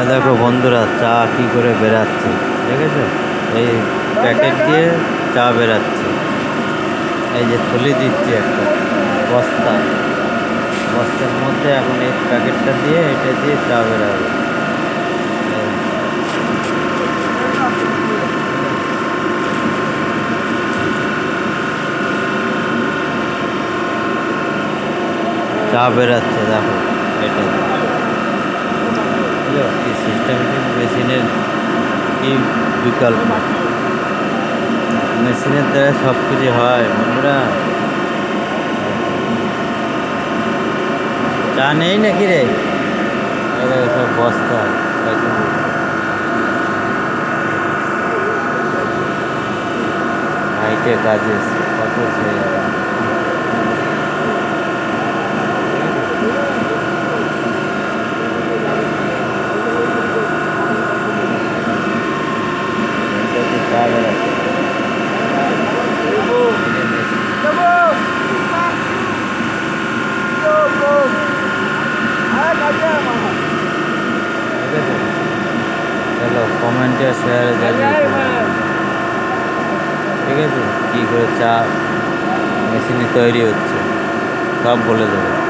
দেখো বন্ধুরা, চা কি করে বেরাচ্ছে দেখেছো? এই প্যাকেট দিয়ে চা বেরাচ্ছে। এই যে থলি দিচ্ছি একটা বস্তা, বস্তার মধ্যে এখন এই প্যাকেটটা দিয়ে এটা দিয়ে চা বেরাবে। এই চা বেরাচ্ছে দেখো, এটা বুঝলো কি সিস্টেমেটিক মেশিনের কি বিকল্প। মেশিনের দ্বারা সব কিছু হয় বন্ধুরা। চা নেই নাকি রে? এই দেখো সব বস্তা প্যাকেট। হাইটে কাজে এসছে, কত সে চা বেরাচ্ছে। ঠিক আছে, চলো কমেন্টে শেয়ারে জানিয়ে দিও। ঠিক আছে, কী করে চা মেশিনে তৈরি হচ্ছে সব বলে দেবো।